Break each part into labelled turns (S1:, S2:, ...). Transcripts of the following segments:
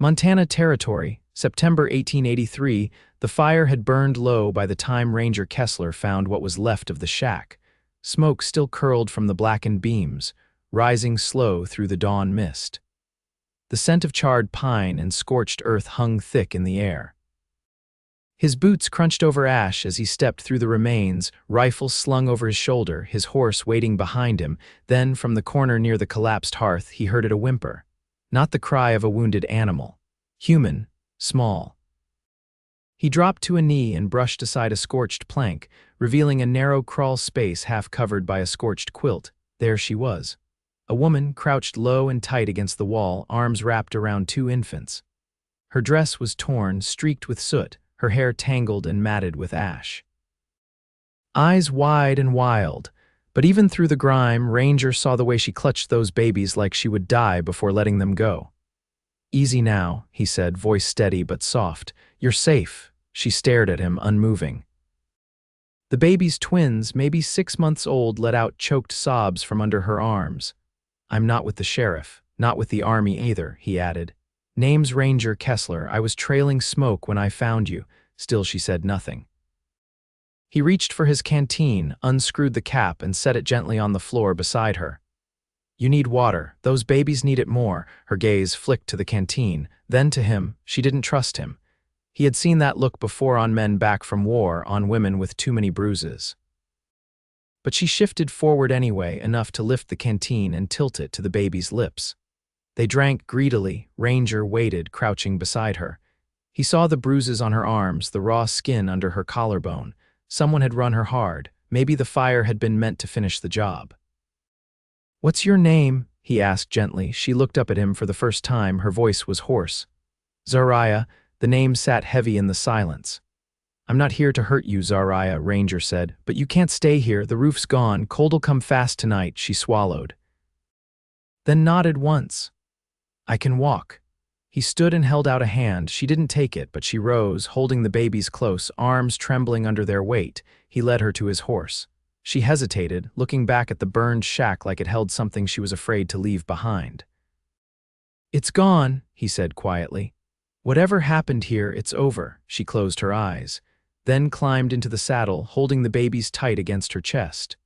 S1: Montana Territory, September 1883, the fire had burned low by the time Ranger Kessler found what was left of the shack. Smoke still curled from the blackened beams, rising slow through the dawn mist. The scent of charred pine and scorched earth hung thick in the air. His boots crunched over ash as he stepped through the remains, rifle slung over his shoulder, his horse waiting behind him. Then, from the corner near the collapsed hearth, he heard a whimper. Not the cry of a wounded animal. Human, small. He dropped to a knee and brushed aside a scorched plank, revealing a narrow crawl space half covered by a scorched quilt. There she was. A woman crouched low and tight against the wall, arms wrapped around two infants. Her dress was torn, streaked with soot, her hair tangled and matted with ash. Eyes wide and wild, but even through the grime, Ranger saw the way she clutched those babies like she would die before letting them go. "Easy now," he said, voice steady but soft. "You're safe." She stared at him, unmoving. The baby's twins, maybe 6 months old, let out choked sobs from under her arms. "I'm not with the sheriff, not with the army either," he added. "Name's Ranger Kessler. I was trailing smoke when I found you." Still she said nothing. He reached for his canteen, unscrewed the cap, and set it gently on the floor beside her. "You need water. Those babies need it more." Her gaze flicked to the canteen, then to him. She didn't trust him. He had seen that look before on men back from war, on women with too many bruises. But she shifted forward anyway, enough to lift the canteen and tilt it to the baby's lips. They drank greedily. Ranger waited, crouching beside her. He saw the bruises on her arms, the raw skin under her collarbone. Someone had run her hard. Maybe the fire had been meant to finish the job. "What's your name?" he asked gently. She looked up at him for the first time. Her voice was hoarse. "Zariah." The name sat heavy in the silence. "I'm not here to hurt you, Zariah," Ranger said. "But you can't stay here. The roof's gone. Cold'll come fast tonight." She swallowed, then nodded once. "I can walk." He stood and held out a hand. She didn't take it, but she rose, holding the babies close, arms trembling under their weight. He led her to his horse. She hesitated, looking back at the burned shack like it held something she was afraid to leave behind. "It's gone," he said quietly. "Whatever happened here, it's over." She closed her eyes, then climbed into the saddle, holding the babies tight against her chest.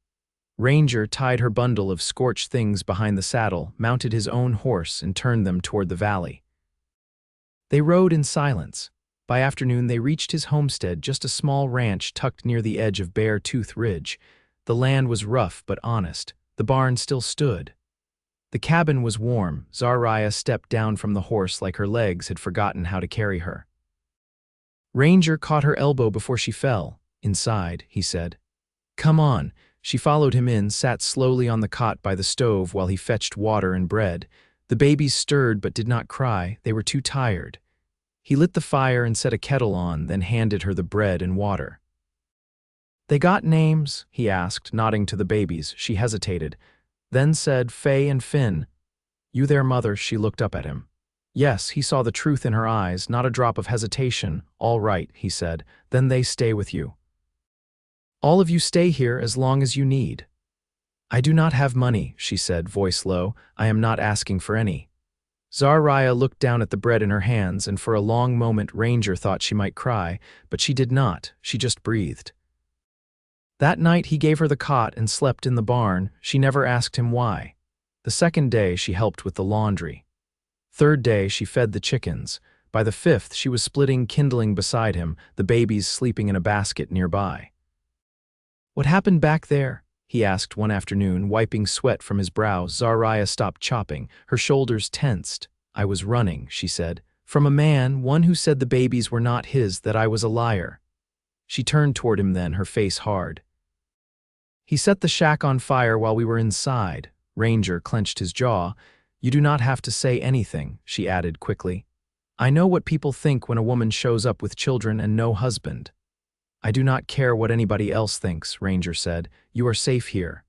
S1: Ranger tied her bundle of scorched things behind the saddle, mounted his own horse, and turned them toward the valley. They rode in silence. By afternoon, they reached his homestead, just a small ranch tucked near the edge of Bear Tooth Ridge. The land was rough but honest. The barn still stood. The cabin was warm. Zariah stepped down from the horse like her legs had forgotten how to carry her. Ranger caught her elbow before she fell. "Inside," he said. "Come on." She followed him in, sat slowly on the cot by the stove while he fetched water and bread. The babies stirred but did not cry. They were too tired. He lit the fire and set a kettle on, then handed her the bread and water. "They got names?" he asked, nodding to the babies. She hesitated, then said, "Faye and Finn." "You their mother?" She looked up at him. Yes, he saw the truth in her eyes, not a drop of hesitation. "All right," he said. "Then they stay with you. All of you stay here as long as you need." "I do not have money," she said, voice low. "I am not asking for any." Zariah looked down at the bread in her hands, and for a long moment Ranger thought she might cry, but she did not. She just breathed. That night he gave her the cot and slept in the barn. She never asked him why. The second day she helped with the laundry. Third day she fed the chickens. By the fifth she was splitting kindling beside him, the babies sleeping in a basket nearby. "What happened back there?" he asked one afternoon, wiping sweat from his brow. Zariah stopped chopping, her shoulders tensed. "I was running," she said, "from a man, one who said the babies were not his, that I was a liar." She turned toward him then, her face hard. "He set the shack on fire while we were inside." Ranger clenched his jaw. "You do not have to say anything," she added quickly. "I know what people think when a woman shows up with children and no husband." "I do not care what anybody else thinks," Ranger said. "You are safe here.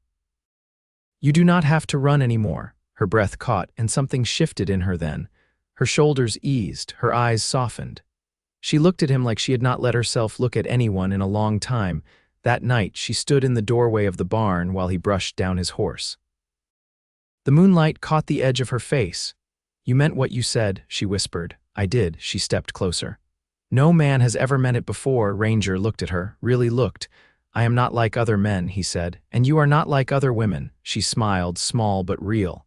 S1: You do not have to run anymore." Her breath caught, and something shifted in her then. Her shoulders eased, her eyes softened. She looked at him like she had not let herself look at anyone in a long time. That night, she stood in the doorway of the barn while he brushed down his horse. The moonlight caught the edge of her face. "You meant what you said," she whispered. I did. She stepped closer. No man has ever meant it before. Ranger looked at her, really looked. I am not like other men, he said, and you are not like other women. She smiled, small but real.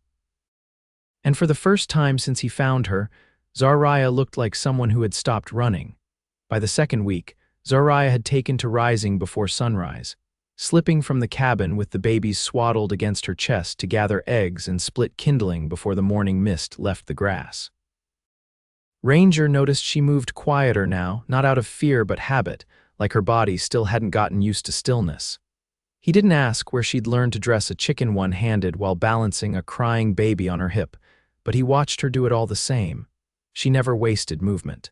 S1: And for the first time since he found her, Zariah looked like someone who had stopped running. By the second week, Zariah had taken to rising before sunrise, slipping from the cabin with the babies swaddled against her chest to gather eggs and split kindling before the morning mist left the grass. Ranger noticed she moved quieter now, not out of fear but habit, like her body still hadn't gotten used to stillness. He didn't ask where she'd learned to dress a chicken one-handed while balancing a crying baby on her hip, but he watched her do it all the same. She never wasted movement.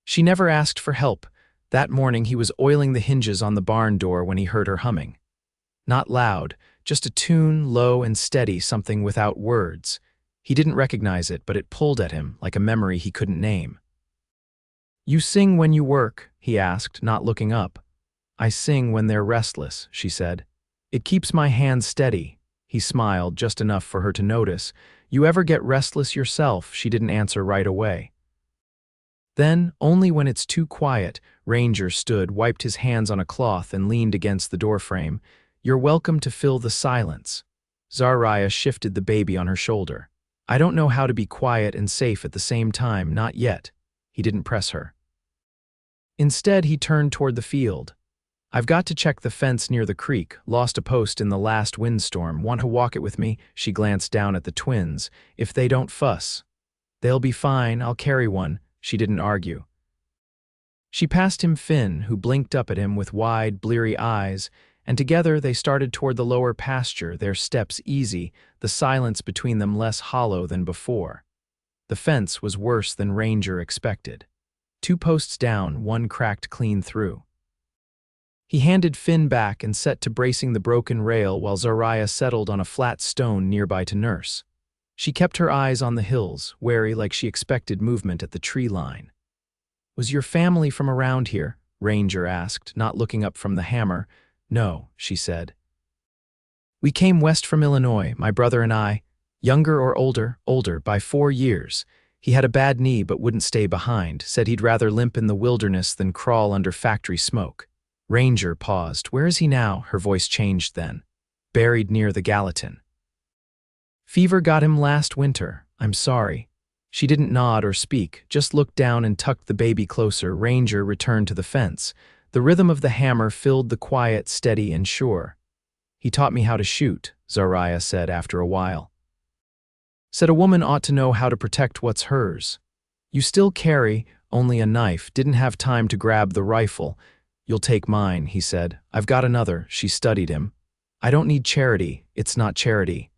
S1: She never asked for help. That morning he was oiling the hinges on the barn door when he heard her humming. Not loud, just a tune, low and steady, something without words. He didn't recognize it, but it pulled at him like a memory he couldn't name. "You sing when you work?" he asked, not looking up. "I sing when they're restless," she said. "It keeps my hands steady." He smiled, just enough for her to notice. "You ever get restless yourself?" She didn't answer right away. Then, only when it's too quiet, Ranger stood, wiped his hands on a cloth and leaned against the doorframe. "You're welcome to fill the silence." Zariah shifted the baby on her shoulder. "I don't know how to be quiet and safe at the same time, not yet." He didn't press her. Instead, he turned toward the field. "I've got to check the fence near the creek, lost a post in the last windstorm. Want to walk it with me?" She glanced down at the twins. "If they don't fuss." "They'll be fine, I'll carry one." She didn't argue. She passed him Finn, who blinked up at him with wide, bleary eyes, and together they started toward the lower pasture, their steps easy, the silence between them less hollow than before. The fence was worse than Ranger expected. 2 posts down, one cracked clean through. He handed Finn back and set to bracing the broken rail while Zariah settled on a flat stone nearby to nurse. She kept her eyes on the hills, wary like she expected movement at the tree line. "Was your family from around here?" Ranger asked, not looking up from the hammer. "No," she said. "We came west from Illinois, my brother and I. Younger or older? Older, by 4 years. He had a bad knee but wouldn't stay behind, said he'd rather limp in the wilderness than crawl under factory smoke." Ranger paused. "Where is he now?" Her voice changed then. "Buried near the Gallatin." "Fever got him last winter. I'm sorry." She didn't nod or speak, just looked down and tucked the baby closer. Ranger returned to the fence. The rhythm of the hammer filled the quiet, steady and sure. "He taught me how to shoot," Zariah said after a while. "Said a woman ought to know how to protect what's hers. You still carry only a knife, didn't have time to grab the rifle." "You'll take mine," he said. "I've got another." She studied him. "I don't need charity. It's not charity.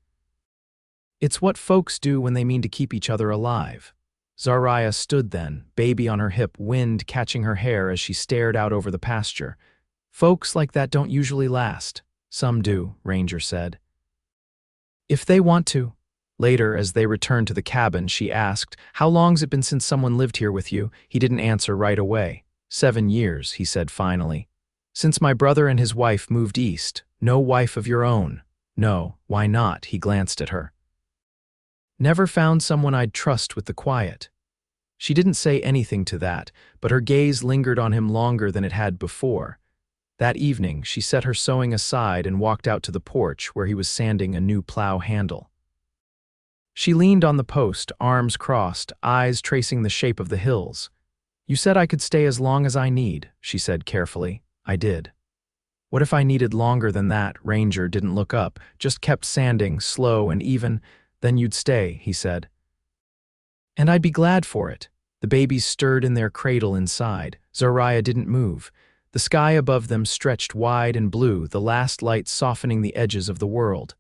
S1: It's what folks do when they mean to keep each other alive." Zariah stood then, baby on her hip, wind catching her hair as she stared out over the pasture. "Folks like that don't usually last." "Some do," Ranger said. "If they want to." Later, as they returned to the cabin, she asked, "How long's it been since someone lived here with you?" He didn't answer right away. 7 years, he said finally. "Since my brother and his wife moved east." "No wife of your own?" "No, why not?" He glanced at her. "Never found someone I'd trust with the quiet." She didn't say anything to that, but her gaze lingered on him longer than it had before. That evening, she set her sewing aside and walked out to the porch where he was sanding a new plow handle. She leaned on the post, arms crossed, eyes tracing the shape of the hills. "You said I could stay as long as I need," she said carefully. "I did." "What if I needed longer than that?" Ranger didn't look up, just kept sanding, slow and even. "Then you'd stay," he said. "And I'd be glad for it." The babies stirred in their cradle inside. Zariah didn't move. The sky above them stretched wide and blue, the last light softening the edges of the world.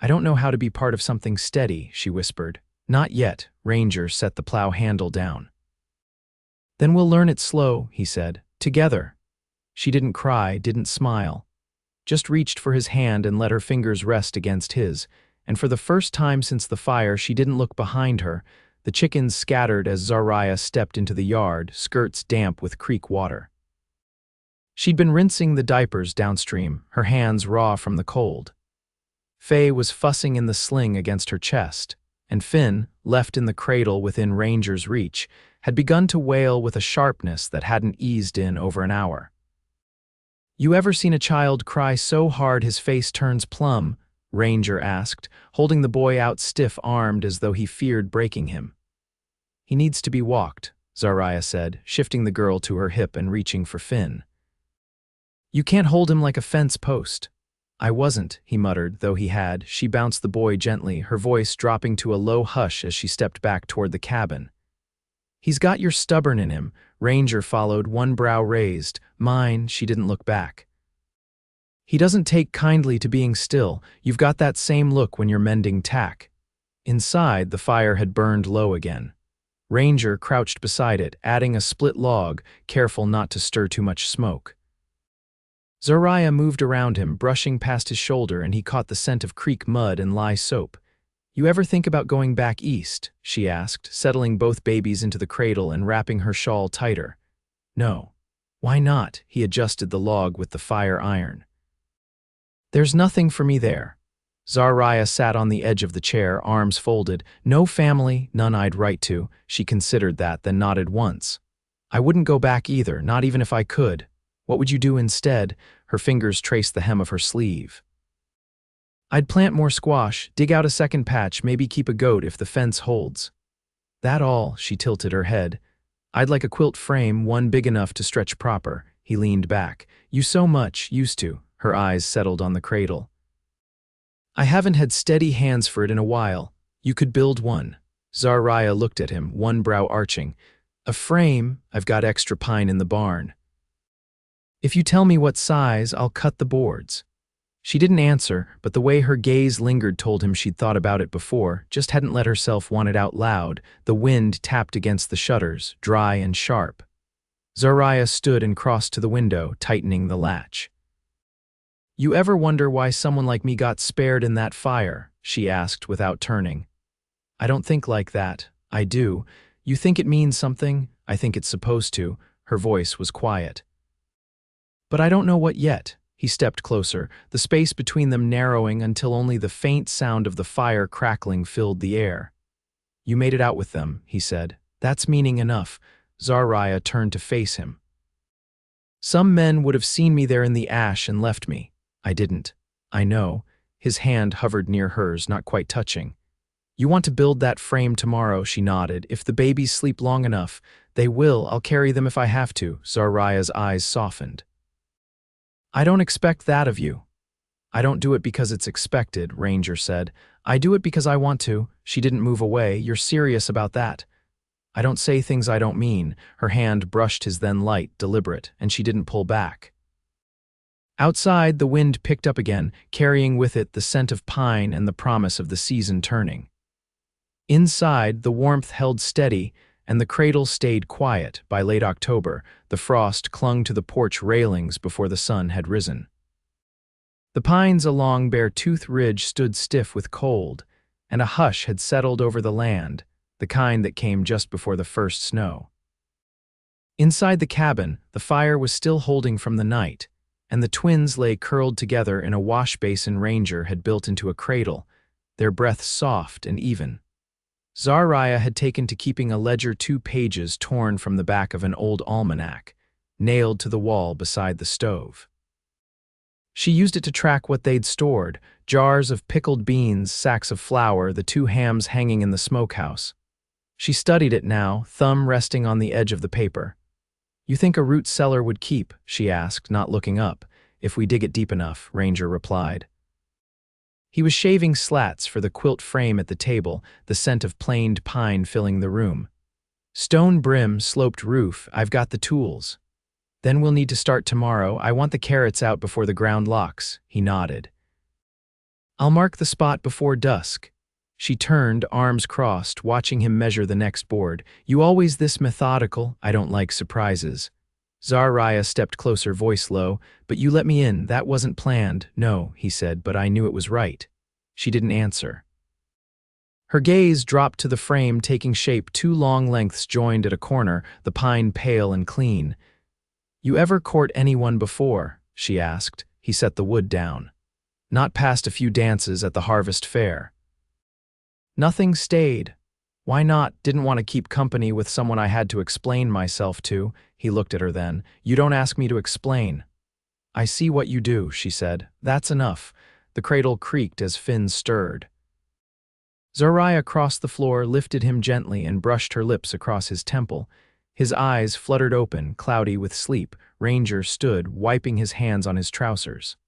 S1: "I don't know how to be part of something steady," she whispered. "Not yet." Ranger set the plow handle down. "Then we'll learn it slow," he said. "Together." She didn't cry, didn't smile. Just reached for his hand and let her fingers rest against his. And for the first time since the fire, she didn't look behind her. The chickens scattered as Zariah stepped into the yard, skirts damp with creek water. She'd been rinsing the diapers downstream, her hands raw from the cold. Faye was fussing in the sling against her chest, and Finn, left in the cradle within Ranger's reach, had begun to wail with a sharpness that hadn't eased in over an hour. "You ever seen a child cry so hard his face turns plum?" Ranger asked, holding the boy out stiff-armed as though he feared breaking him. "He needs to be walked," Zariah said, shifting the girl to her hip and reaching for Finn. "You can't hold him like a fence post." "I wasn't," he muttered, though he had. She bounced the boy gently, her voice dropping to a low hush as she stepped back toward the cabin. "He's got your stubborn in him," Ranger followed, one brow raised. "Mine," she didn't look back. "He doesn't take kindly to being still. You've got that same look when you're mending tack." Inside, the fire had burned low again. Ranger crouched beside it, adding a split log, careful not to stir too much smoke. Zariah moved around him, brushing past his shoulder, and he caught the scent of creek mud and lye soap. "You ever think about going back east?" she asked, settling both babies into the cradle and wrapping her shawl tighter. "No." "Why not?" He adjusted the log with the fire iron. "There's nothing for me there." Zariah sat on the edge of the chair, arms folded. "No family, none I'd write to." She considered that, then nodded once. "I wouldn't go back either, not even if I could." "What would you do instead?" Her fingers traced the hem of her sleeve. "I'd plant more squash, dig out a second patch, maybe keep a goat if the fence holds." "That all?" She tilted her head. "I'd like a quilt frame, one big enough to stretch proper." He leaned back. "You so much used to." Her eyes settled on the cradle. "I haven't had steady hands for it in a while. You could build one." Zariah looked at him, one brow arching. "A frame? I've got extra pine in the barn." "If you tell me what size, I'll cut the boards." She didn't answer, but the way her gaze lingered told him she'd thought about it before, just hadn't let herself want it out loud. The wind tapped against the shutters, dry and sharp. Zariah stood and crossed to the window, tightening the latch. "You ever wonder why someone like me got spared in that fire?" she asked without turning. "I don't think like that." "I do. You think it means something?" "I think it's supposed to." Her voice was quiet. "But I don't know what yet." He stepped closer, the space between them narrowing until only the faint sound of the fire crackling filled the air. "You made it out with them," he said. "That's meaning enough." Zariah turned to face him. "Some men would have seen me there in the ash and left me. I didn't." "I know." His hand hovered near hers, not quite touching. "You want to build that frame tomorrow," she nodded. "If the babies sleep long enough." "They will. I'll carry them if I have to." Zariah's eyes softened. "I don't expect that of you." "I don't do it because it's expected," Ranger said. "I do it because I want to." She didn't move away. "You're serious about that?" "I don't say things I don't mean." Her hand brushed his then light, deliberate, and she didn't pull back. Outside, the wind picked up again, carrying with it the scent of pine and the promise of the season turning. Inside, the warmth held steady, and the cradle stayed quiet. By late October, the frost clung to the porch railings before the sun had risen. The pines along Beartooth Ridge stood stiff with cold, and a hush had settled over the land, the kind that came just before the first snow. Inside the cabin, the fire was still holding from the night, and the twins lay curled together in a wash basin Ranger had built into a cradle, their breaths soft and even. Zariah had taken to keeping a ledger 2 pages torn from the back of an old almanac, nailed to the wall beside the stove. She used it to track what they'd stored: jars of pickled beans, sacks of flour, the 2 hams hanging in the smokehouse. She studied it now, thumb resting on the edge of the paper. "You think a root cellar would keep?" she asked, not looking up. "If we dig it deep enough," Ranger replied. He was shaving slats for the quilt frame at the table, the scent of planed pine filling the room. "Stone brim, sloped roof, I've got the tools." "Then we'll need to start tomorrow. I want the carrots out before the ground locks." He nodded. "I'll mark the spot before dusk." She turned, arms crossed, watching him measure the next board. "You always this methodical?" "I don't like surprises." Zariah stepped closer, voice low. "But you let me in. That wasn't planned." "No," he said, "but I knew it was right." She didn't answer. Her gaze dropped to the frame taking shape, 2 long lengths joined at a corner, the pine pale and clean. "You ever court anyone before?" she asked. He set the wood down. "Not past a few dances at the harvest fair." Nothing stayed. Why not? Didn't want to keep company with someone I had to explain myself to. He looked at her then. You don't ask me to explain. I see what you do, she said. That's enough. The cradle creaked as Finn stirred. Zariah crossed the floor, lifted him gently, and brushed her lips across his temple. His eyes fluttered open, cloudy with sleep. Ranger stood, wiping his hands on his trousers.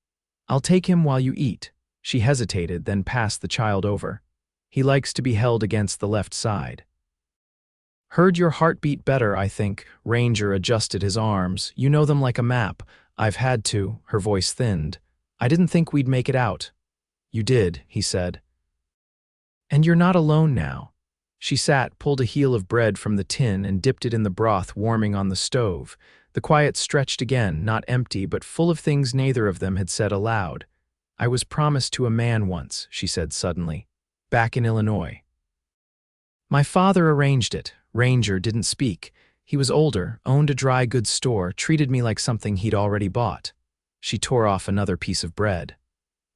S1: I'll take him while you eat. She hesitated, then passed the child over. He likes to be held against the left side. Heard your heartbeat better, I think. Ranger adjusted his arms. You know them like a map. I've had to. Her voice thinned. I didn't think we'd make it out. You did, he said. And you're not alone now. She sat, pulled a heel of bread from the tin and dipped it in the broth warming on the stove. The quiet stretched again, not empty, but full of things neither of them had said aloud. I was promised to a man once, she said suddenly. Back in Illinois. My father arranged it. Ranger didn't speak. He was older, owned a dry goods store, treated me like something he'd already bought. She tore off another piece of bread.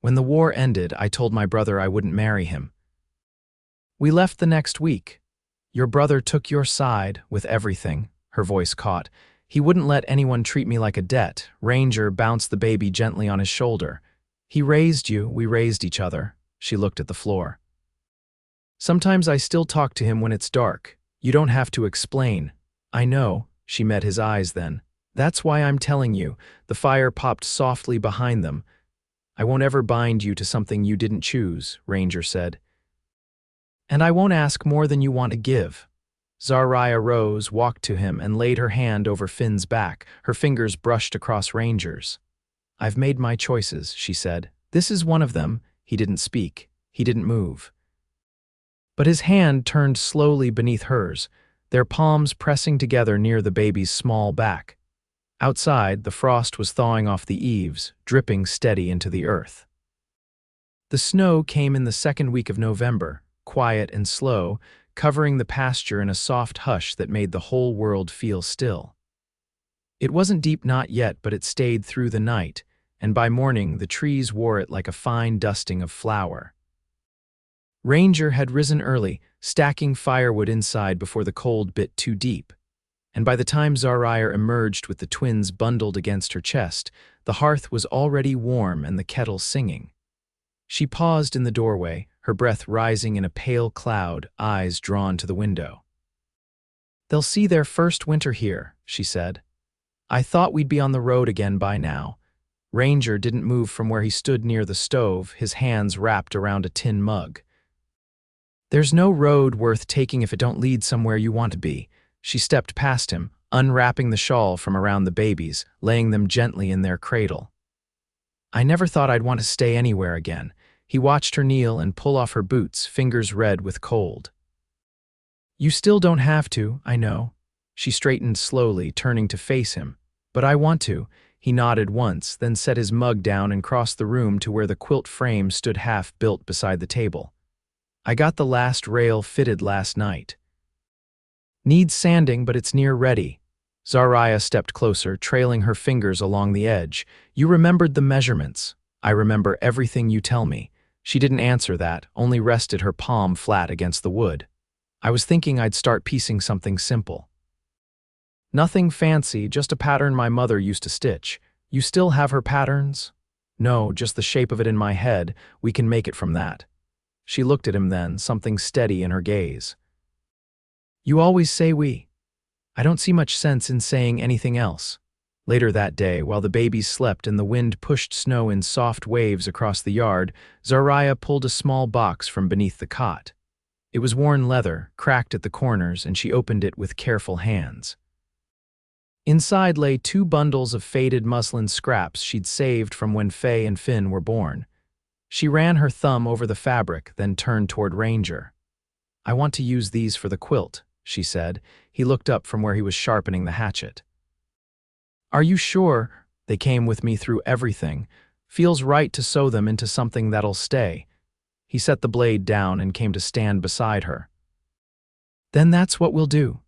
S1: When the war ended, I told my brother I wouldn't marry him. We left the next week. Your brother took your side with everything. Her voice caught. He wouldn't let anyone treat me like a debt. Ranger bounced the baby gently on his shoulder. He raised you, we raised each other. She looked at the floor. Sometimes I still talk to him when it's dark. You don't have to explain. I know, she met his eyes then. That's why I'm telling you. The fire popped softly behind them. I won't ever bind you to something you didn't choose, Ranger said. And I won't ask more than you want to give. Zariah rose, walked to him, and laid her hand over Finn's back. Her fingers brushed across Ranger's. I've made my choices, she said. This is one of them. He didn't speak. He didn't move. But his hand turned slowly beneath hers, their palms pressing together near the baby's small back. Outside, the frost was thawing off the eaves, dripping steady into the earth. The snow came in the second week of November, quiet and slow, covering the pasture in a soft hush that made the whole world feel still. It wasn't deep, not yet, but it stayed through the night, and by morning the trees wore it like a fine dusting of flour. Ranger had risen early, stacking firewood inside before the cold bit too deep, and by the time Zariah emerged with the twins bundled against her chest, the hearth was already warm and the kettle singing. She paused in the doorway, her breath rising in a pale cloud, eyes drawn to the window. They'll see their first winter here, she said. I thought we'd be on the road again by now. Ranger didn't move from where he stood near the stove, his hands wrapped around a tin mug. There's no road worth taking if it don't lead somewhere you want to be. She stepped past him, unwrapping the shawl from around the babies, laying them gently in their cradle. I never thought I'd want to stay anywhere again. He watched her kneel and pull off her boots, fingers red with cold. You still don't have to, I know. She straightened slowly, turning to face him. But I want to. He nodded once, then set his mug down and crossed the room to where the quilt frame stood half-built beside the table. I got the last rail fitted last night. Needs sanding, but it's near ready. Zariah stepped closer, trailing her fingers along the edge. You remembered the measurements. I remember everything you tell me. She didn't answer that, only rested her palm flat against the wood. I was thinking I'd start piecing something simple. Nothing fancy, just a pattern my mother used to stitch. You still have her patterns? No, just the shape of it in my head. We can make it from that. She looked at him then, something steady in her gaze. You always say we. I don't see much sense in saying anything else. Later that day, while the babies slept and the wind pushed snow in soft waves across the yard, Zariah pulled a small box from beneath the cot. It was worn leather, cracked at the corners, and she opened it with careful hands. Inside lay 2 bundles of faded muslin scraps she'd saved from when Faye and Finn were born. She ran her thumb over the fabric, then turned toward Ranger. I want to use these for the quilt, she said. He looked up from where he was sharpening the hatchet. Are you sure? They came with me through everything. Feels right to sew them into something that'll stay. He set the blade down and came to stand beside her. Then that's what we'll do.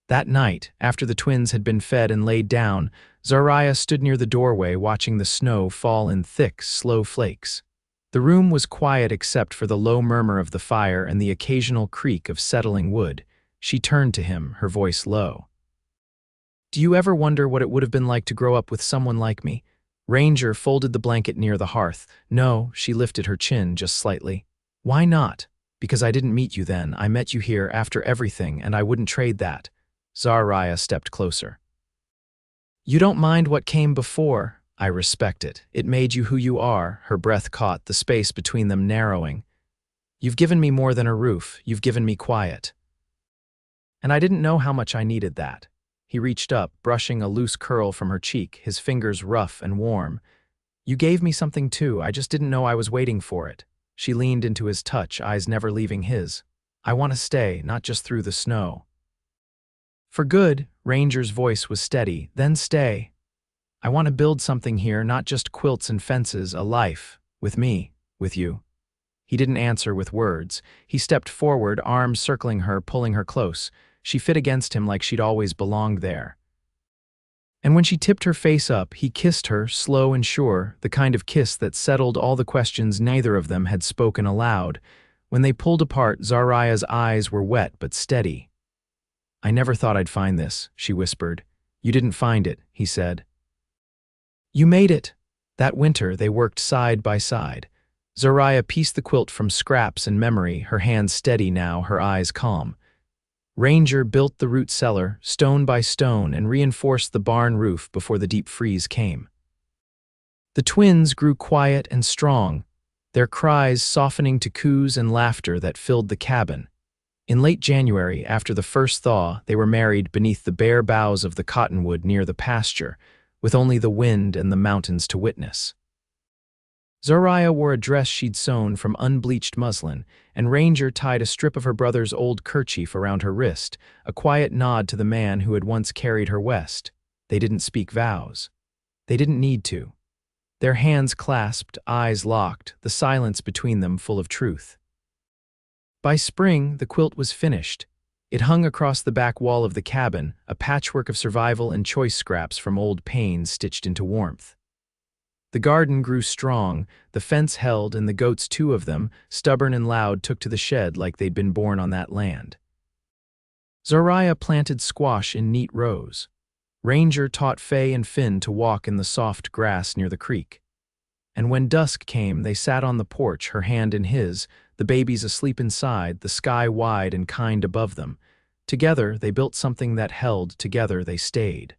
S1: That night, after the twins had been fed and laid down, Zariah stood near the doorway watching the snow fall in thick, slow flakes. The room was quiet except for the low murmur of the fire and the occasional creak of settling wood. She turned to him, her voice low. "Do you ever wonder what it would have been like to grow up with someone like me?" Ranger folded the blanket near the hearth. "No," she lifted her chin just slightly. "Why not? Because I didn't meet you then. I met you here after everything, and I wouldn't trade that." Zariah stepped closer. "You don't mind what came before. I respect it. It made you who you are." Her breath caught, the space between them narrowing. "You've given me more than a roof. You've given me quiet. And I didn't know how much I needed that." He reached up, brushing a loose curl from her cheek, his fingers rough and warm. "You gave me something too. I just didn't know I was waiting for it." She leaned into his touch, eyes never leaving his. "I want to stay, not just through the snow." "For good," Ranger's voice was steady. "Then stay. I want to build something here, not just quilts and fences, a life. With me. With you." He didn't answer with words. He stepped forward, arms circling her, pulling her close. She fit against him like she'd always belonged there. And when she tipped her face up, he kissed her, slow and sure, the kind of kiss that settled all the questions neither of them had spoken aloud. When they pulled apart, Zariah's eyes were wet but steady. "I never thought I'd find this," she whispered. "You didn't find it," he said. "You made it." That winter, they worked side by side. Zariah pieced the quilt from scraps and memory, her hands steady now, her eyes calm. Ranger built the root cellar, stone by stone, and reinforced the barn roof before the deep freeze came. The twins grew quiet and strong, their cries softening to coos and laughter that filled the cabin. In late January, after the first thaw, they were married beneath the bare boughs of the cottonwood near the pasture, with only the wind and the mountains to witness. Zariah wore a dress she'd sewn from unbleached muslin, and Ranger tied a strip of her brother's old kerchief around her wrist, a quiet nod to the man who had once carried her west. They didn't speak vows. They didn't need to. Their hands clasped, eyes locked, the silence between them full of truth. By spring, the quilt was finished. It hung across the back wall of the cabin, a patchwork of survival and choice scraps from old pains stitched into warmth. The garden grew strong, the fence held, and the goats, two of them, stubborn and loud, took to the shed like they'd been born on that land. Zariah planted squash in neat rows. Ranger taught Faye and Finn to walk in the soft grass near the creek. And when dusk came, they sat on the porch, her hand in his, the babies asleep inside, the sky wide and kind above them. Together, they built something that held, together they stayed.